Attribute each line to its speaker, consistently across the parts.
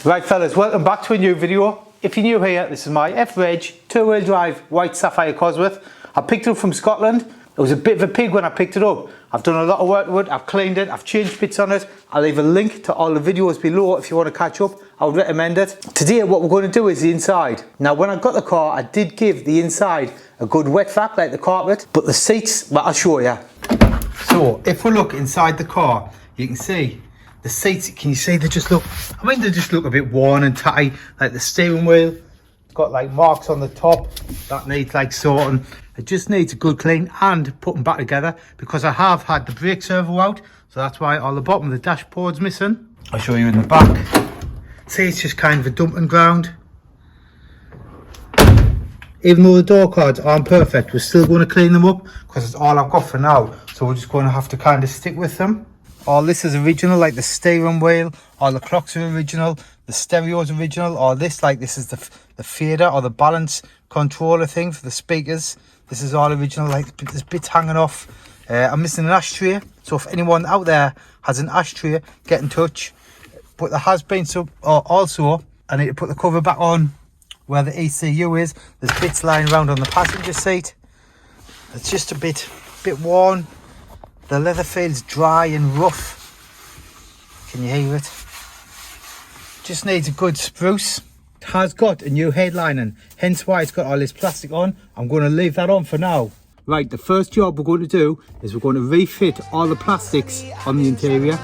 Speaker 1: Right fellas, welcome back to a new video. If you're new here, this is my F-Reg 2-wheel drive white Sapphire Cosworth. I picked it up from Scotland. It was a bit of a pig when I picked it up. I've done a lot of work to it, I've cleaned it, I've changed bits on it. I'll leave a link to all the videos below if you want to catch up. I would recommend it. Today what we're going to do is the inside. Now when I got the car, I did give the inside a good wet vac like the carpet, but the seats, well, I'll show you. So if we look inside the car, you can see the seats. Can you see they just look, I mean they just look a bit worn and tatty. Like the steering wheel, it's got like marks on the top that needs like sorting. It just needs a good clean and putting back together because I have had the brake servo out, so that's why all the bottom of the dashboard's missing. I'll show you in the back. See, it's just kind of a dumping ground. Even though the door cards aren't perfect, we're still going to clean them up because it's all I've got for now, so we're just going to have to kind of stick with them. All this is original, like the steering wheel, all the clocks are original, the stereo's original, all this, like this is the fader or the balance controller thing for the speakers. This is all original, like there's bits hanging off. I'm missing an ashtray, so if anyone out there has an ashtray, get in touch. But there has been some, also, I need to put the cover back on where the ECU is. There's bits lying around on the passenger seat. It's just a bit worn. The leather feels dry and rough. Can you hear it? Just needs a good spruce. It has got a new headlining, hence why it's got all this plastic on. I'm going to leave that on for now. Right, the first job we're going to do is we're going to refit all the plastics on the interior.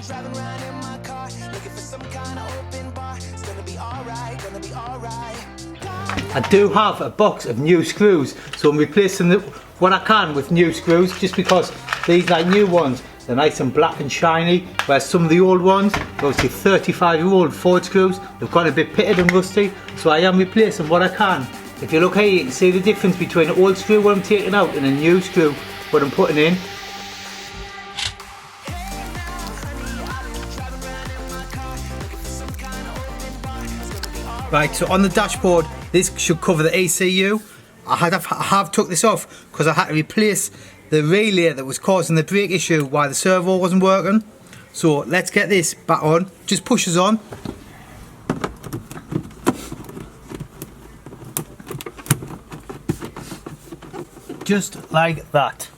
Speaker 2: Driving around in my car, looking for some kind of open bar. It's gonna be alright, gonna be alright.
Speaker 1: I do have a box of new screws, so I'm replacing what I can with new screws, just because these like new ones, they're nice and black and shiny, whereas some of the old ones, obviously 35-year-old Ford screws, they've got a bit pitted and rusty, so I am replacing what I can. If you look here, you can see the difference between an old screw what I'm taking out and a new screw what I'm putting in. Right, so on the dashboard, this should cover the ECU. I have took this off because I had to replace the relay that was causing the brake issue while the servo wasn't working. So let's get this back on. Just pushes on. Just like that.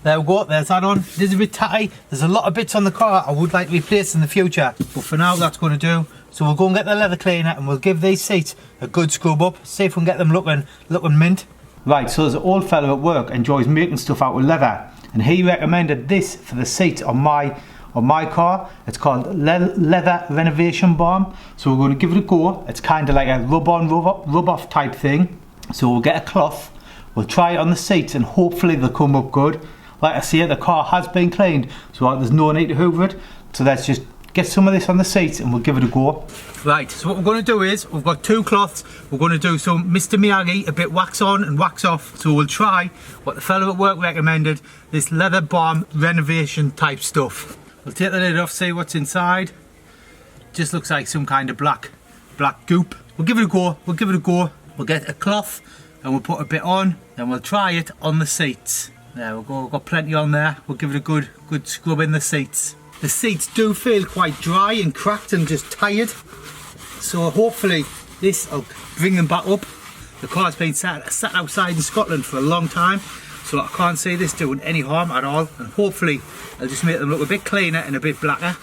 Speaker 1: There we go, there's that on. It is a bit tatty. There's a lot of bits on the car I would like to replace in the future, but for now that's going to do. So we'll go and get the leather cleaner and we'll give these seats a good scrub up, see if we can get them looking mint. Right, so there's an old fella at work enjoys making stuff out with leather, and he recommended this for the seats on my car. It's called Leather Renovation Balm. So we're going to give it a go. It's kind of like a rub-on, rub-off type thing. So we'll get a cloth, we'll try it on the seats and hopefully they'll come up good. Like I say, the car has been cleaned, so there's no need to hoover it. So let's just get some of this on the seats and we'll give it a go. Right, so what we're going to do is, we've got two cloths. We're going to do some Mr. Miyagi, a bit wax on and wax off. So we'll try what the fellow at work recommended, this leather balm renovation type stuff. We'll take the lid off, see what's inside. Just looks like some kind of black goop. We'll give it a go, We'll get a cloth and we'll put a bit on, then we'll try it on the seats. There we go, we've got plenty on there. We'll give it a good scrub in the seats. The seats do feel quite dry and cracked and just tired, so hopefully this will bring them back up. The car's been sat outside in Scotland for a long time, so I can't see this doing any harm at all, and hopefully I'll just make them look a bit cleaner and a bit blacker.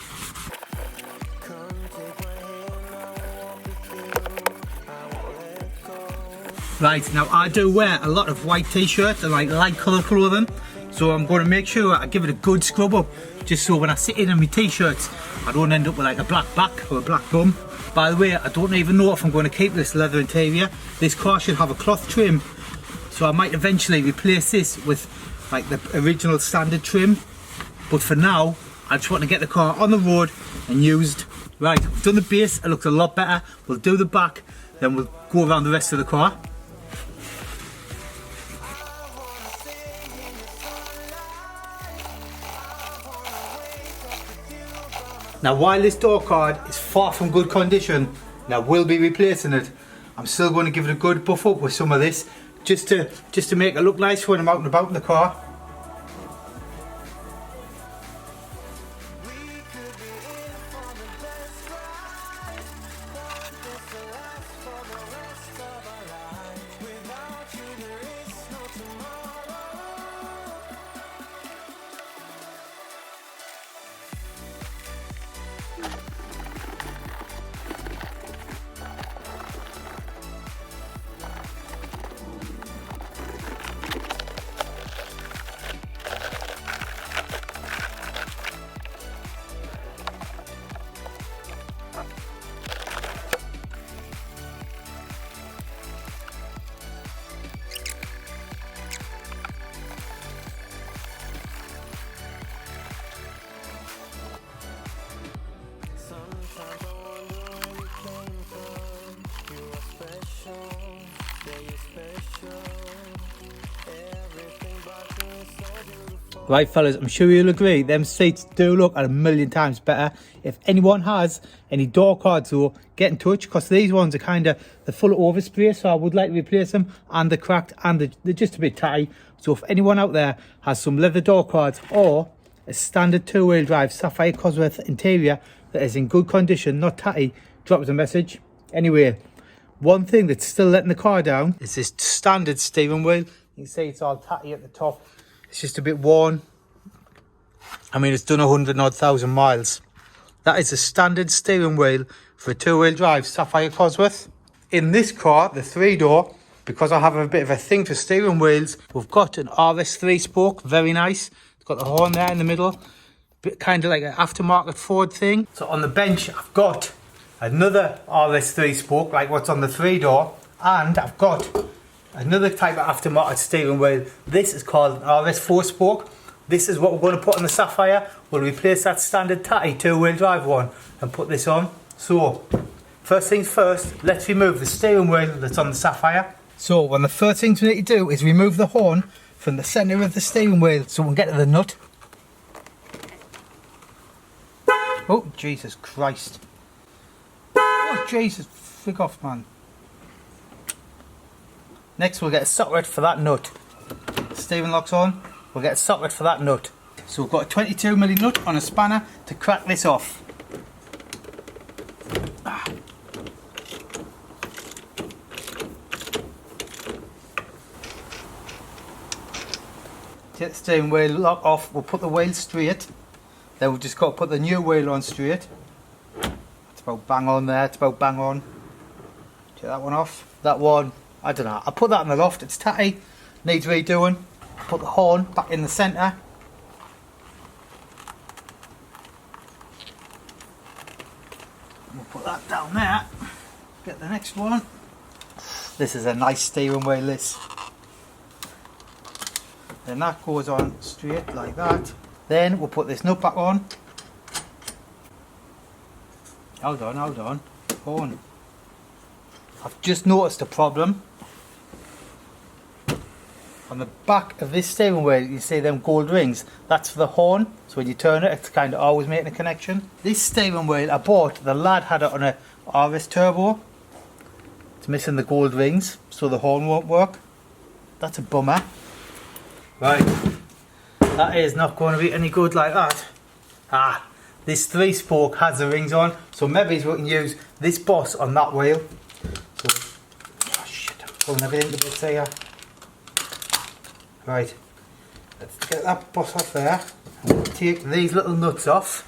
Speaker 1: Right, now I do wear a lot of white t-shirts and like light colour clothing, so I'm going to make sure I give it a good scrub up, just so when I sit in my t-shirts I don't end up with like a black back or a black bum. By the way, I don't even know if I'm going to keep this leather interior. This car should have a cloth trim, so I might eventually replace this with like the original standard trim, but for now I just want to get the car on the road and used. Right, I've done the base, it looks a lot better. We'll do the back, then we'll go around the rest of the car. Now while this door card is far from good condition, Now we'll be replacing it. I'm still going to give it a good buff up with some of this, just to make it look nice when I'm out and about in the car. Right fellas, I'm sure you'll agree, them seats do look a million times better. If anyone has any door cards though, get in touch, because these ones are they're full of overspray, so I would like to replace them, and they're cracked and they're just a bit tatty. So if anyone out there has some leather door cards or a standard two-wheel drive Sierra Cosworth interior that is in good condition, not tatty, drop us a message. Anyway, one thing that's still letting the car down is this standard steering wheel. You can see it's all tatty at the top. It's just a bit worn. I mean, it's done 100,000 miles. That is a standard steering wheel for a two-wheel drive Sierra Cosworth. In this car, the 3-door, because I have a bit of a thing for steering wheels, we've got an RS 3-spoke, very nice. It's got the horn there in the middle, bit kind of like an aftermarket Ford thing. So on the bench, I've got another RS 3-spoke, like what's on the 3-door, and I've got another type of aftermarket steering wheel. This is called an RS 4-spoke. This is what we're going to put on the Sapphire. We'll replace that standard tatty two-wheel drive one and put this on. So, first things first, let's remove the steering wheel that's on the Sapphire. So, one of the first things we need to do is remove the horn from the centre of the steering wheel so we can get to the nut. Oh, Jesus Christ. Oh, Jesus, flick off, man. Next we'll get a socket for that nut. Steering lock's on, we'll get a socket for that nut. So we've got a 22mm nut on a spanner to crack this off. Take the steering wheel lock off, we'll put the wheel straight. Then we've just got to put the new wheel on straight. It's about bang on there, it's about bang on. Take that one off. That one, I don't know, I put that in the loft, it's tatty, needs redoing. Put the horn back in the centre. We'll put that down there. Get the next one. This is a nice steering wheel, this. Then that goes on straight like that. Then we'll put this nut back on. Hold on. Horn. I've just noticed a problem. On the back of this steering wheel, you see them gold rings. That's for the horn. So when you turn it, it's kind of always making a connection. This steering wheel I bought, the lad had it on a RS Turbo. It's missing the gold rings, so the horn won't work. That's a bummer. Right, that is not going to be any good like that. This 3-spoke has the rings on, so maybe we can use this boss on that wheel. So, oh shit, I'm pulling everything to bits here. Right, let's get that boss off there, and we'll take these little nuts off.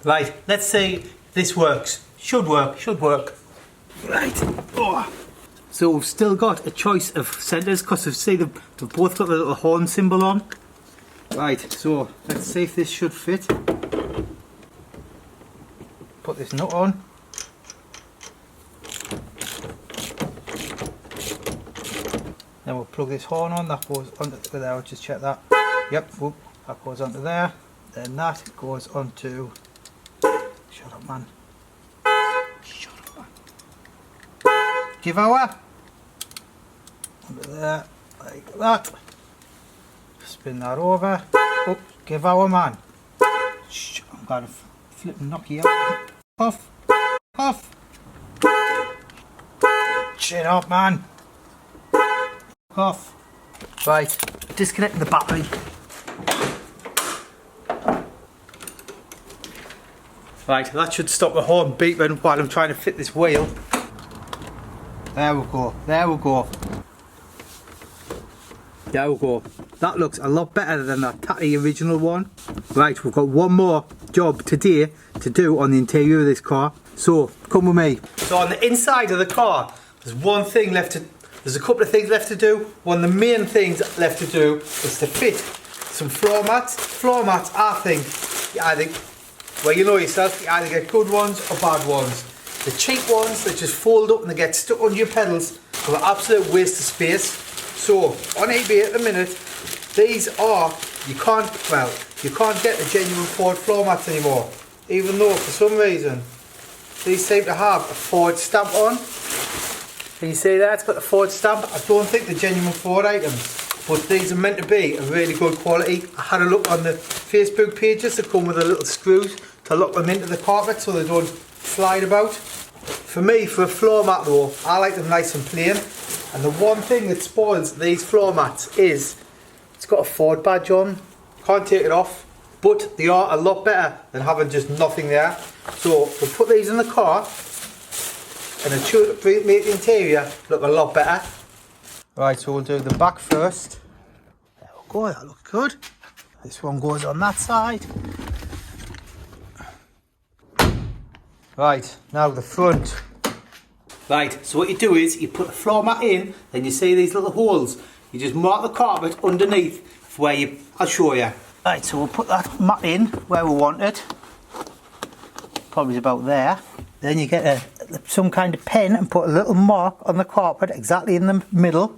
Speaker 1: Right, let's see this works. Should work. Right. Oh. So we've still got a choice of centres because they've both got the little horn symbol on. Right, so let's see if this should fit. put this nut on. Then we'll plug this horn on, that goes onto there, I'll just check that. Yep, whoop, that goes onto there. Then that goes onto, shut up man. Shut up man. Give our, onto there, like that. Spin that over. Oh, give our man. Shh, I'm gonna flip and knock you out. Puff, puff. Chin up man. Off. Right, disconnecting the battery. Right, that should stop the horn beeping while I'm trying to fit this wheel. There we go, there we go. There we go. That looks a lot better than that tatty original one. Right, we've got one more job today to do on the interior of this car. So, come with me. So on the inside of the car, there's one thing left to... There's a couple of things left to do. One of the main things left to do is to fit some floor mats. Floor mats, I think, well, you know yourself, you either get good ones or bad ones. The cheap ones that just fold up and they get stuck under your pedals are an absolute waste of space. So on eBay at the minute, these are, you can't get the genuine Ford floor mats anymore. Even though for some reason these seem to have a Ford stamp on. Can you see that? It's got the Ford stamp. I don't think they're genuine Ford items, but these are meant to be a really good quality. I had a look on the Facebook pages that come with the little screws to lock them into the carpet so they don't slide about. For me, for a floor mat though, I like them nice and plain. And the one thing that spoils these floor mats is it's got a Ford badge on. Can't take it off, but they are a lot better than having just nothing there. So we'll put these in the car and it should make the interior look a lot better. Right, so we'll do the back first. There we go, that looks good. This one goes on that side. Right, now the front. Right, so what you do is you put the floor mat in, then you see these little holes. You just mark the carpet underneath for where you, I'll show you. Right, so we'll put that mat in where we want it. Probably about there. Then you get some kind of pen and put a little mark on the carpet exactly in the middle.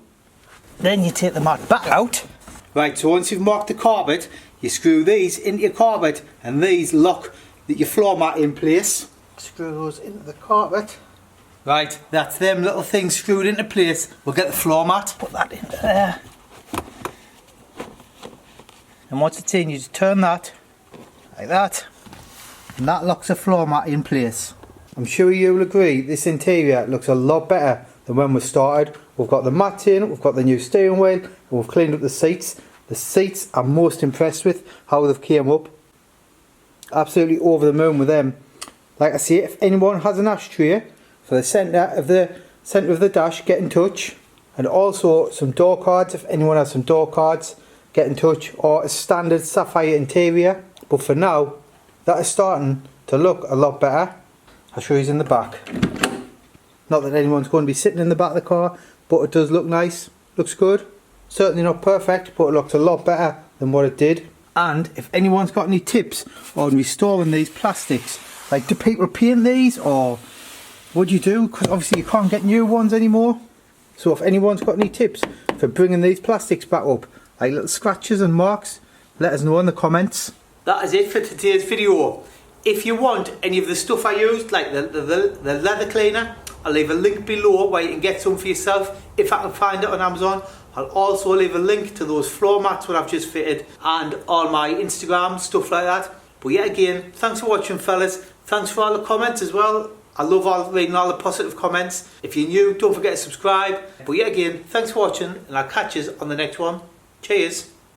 Speaker 1: Then you take the mat back out. Right, so once you've marked the carpet, you screw these into your carpet and these lock your floor mat in place. Screw those into the carpet. Right, that's them little things screwed into place. We'll get the floor mat, put that into there. And once it's in, you just turn that, like that. And that locks the floor mat in place. I'm sure you'll agree this interior looks a lot better than when we started. We've got the mats in, we've got the new steering wheel, and we've cleaned up the seats. The seats I'm most impressed with how they've came up. Absolutely over the moon with them. Like I say, if anyone has an ashtray for the centre of the dash, get in touch. And also some door cards, if anyone has some door cards, get in touch. Or a standard sapphire interior. But for now, that is starting to look a lot better. I'll show you in the back. Not that anyone's going to be sitting in the back of the car, but it does look nice. Looks good. Certainly not perfect, but it looks a lot better than what it did. And if anyone's got any tips on restoring these plastics, like do people paint these or what do you do? Because obviously you can't get new ones anymore. So if anyone's got any tips for bringing these plastics back up, like little scratches and marks, let us know in the comments. That is it for today's video. If you want any of the stuff I used, like the leather cleaner, I'll leave a link below where you can get some for yourself if I can find it on Amazon. I'll also leave a link to those floor mats that I've just fitted and all my Instagram, stuff like that. But yet again, thanks for watching fellas. Thanks for all the comments as well. I love reading all the positive comments. If you're new, don't forget to subscribe. But yet again, thanks for watching and I'll catch you on the next one. Cheers.